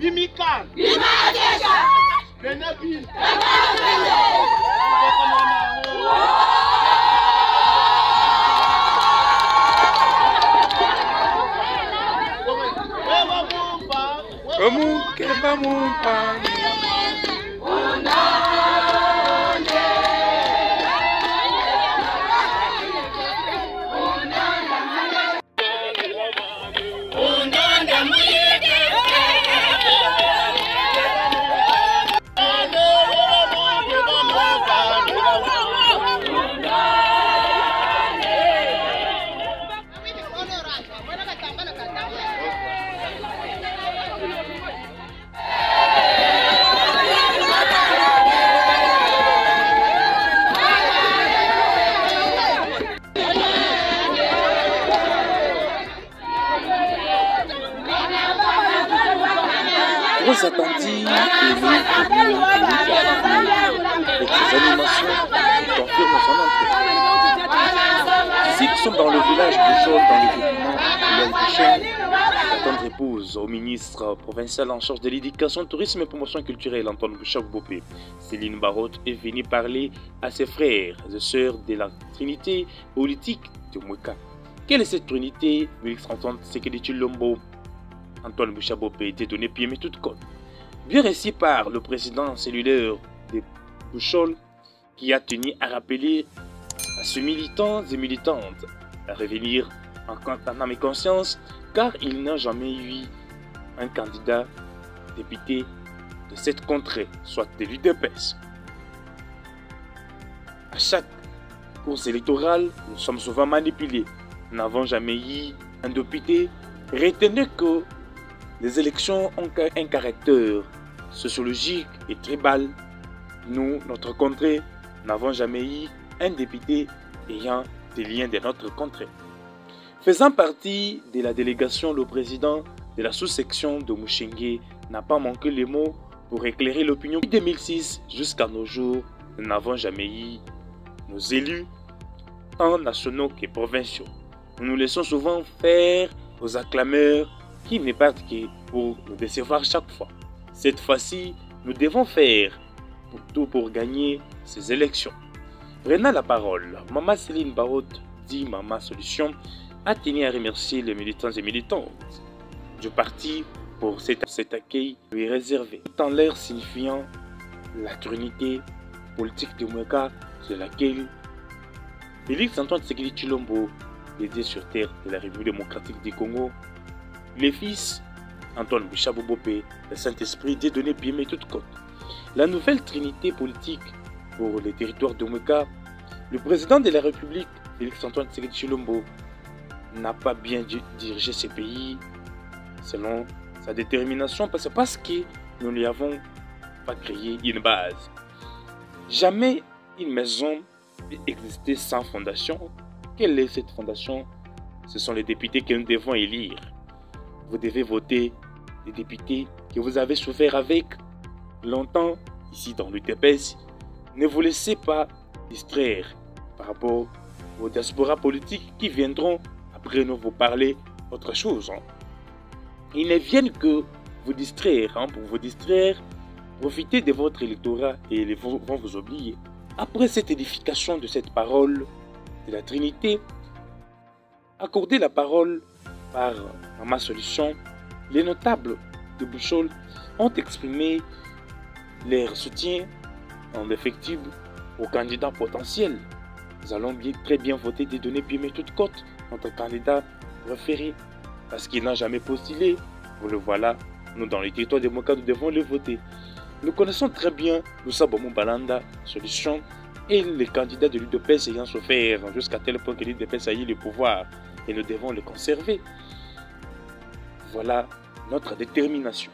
Bimika. Benabil. Trop attendu et avec ses animations qui confirment son entrée. Ici, nous sommes dans le village de Chol, dans le département de Chol. La tendre épouse au ministre provincial en charge de l'éducation, tourisme et promotion culturelle, Antoine Bouchabou-Bopé. Céline Barotte est venue parler à ses frères et sœurs de la trinité politique de Mweka. Quelle est cette trinité? Félix Antoine Tshisekedi Tshilombo, Antoine Bouchabou-Bopé était donné pied mais toute côte. Bien réussi par le président cellulaire de Bouchol qui a tenu à rappeler à ses militants et militantes à revenir en âme et conscience car il n'a jamais eu un candidat député de cette contrée, soit de l'UDPS. À chaque course électorale, nous sommes souvent manipulés. Nous n'avons jamais eu un député. Retenez que les élections ont un caractère sociologique et tribal. Nous, notre contrée, n'avons jamais eu un député ayant des liens de notre contrée. Faisant partie de la délégation, le président de la sous-section de Mouchengue n'a pas manqué les mots pour éclairer l'opinion. De 2006 jusqu'à nos jours, nous n'avons jamais eu nos élus, tant nationaux que provinciaux. Nous nous laissons souvent faire aux acclameurs qui ne partent que pour nous décevoir chaque fois. Cette fois-ci, nous devons faire tout pour gagner ces élections. Prenant la parole, Maman Céline Barotte, dit Maman Solution, a tenu à remercier les militants et militantes du parti pour cet accueil lui réservé, tout en leur signifiant la trinité politique de Mweka sur laquelle Félix Antoine Tshisekedi Tshilombo, dédié sur terre de la République démocratique du Congo, les fils Antoine Bouchabou-Bopé, le Saint-Esprit dédonné pied mais toute côte. La nouvelle trinité politique pour les territoires de Mweka, le président de la République, Félix Antoine Tshisekedi Tshilombo, n'a pas bien dirigé ce pays selon sa détermination parce que nous ne lui avons pas créé une base. Jamais une maison peut exister sans fondation. Quelle est cette fondation? Ce sont les députés que nous devons élire. Vous devez voter les députés que vous avez souffert avec longtemps ici dans l'UDPS. Ne vous laissez pas distraire par rapport aux diasporas politiques qui viendront après nous vous parler autre chose. Ils ne viennent que vous distraire. Pour vous distraire, profitez de votre électorat et ils vont vous oublier. Après cette édification de cette parole de la Trinité, accordez la parole par Maman Solution. Les notables de Bouchol ont exprimé leur soutien en effectif aux candidats potentiels. Nous allons très bien voter des données puis mettre toute côte notre candidat préféré parce qu'il n'a jamais postulé. Vous le voilà, nous dans les territoires démocrates, nous devons le voter. Nous connaissons très bien Loussa Bomou Balanda, Solution et les candidats de l'UDPS ayant souffert jusqu'à tel point que l'UDPS a eu le pouvoir et nous devons le conserver. Voilà notre détermination.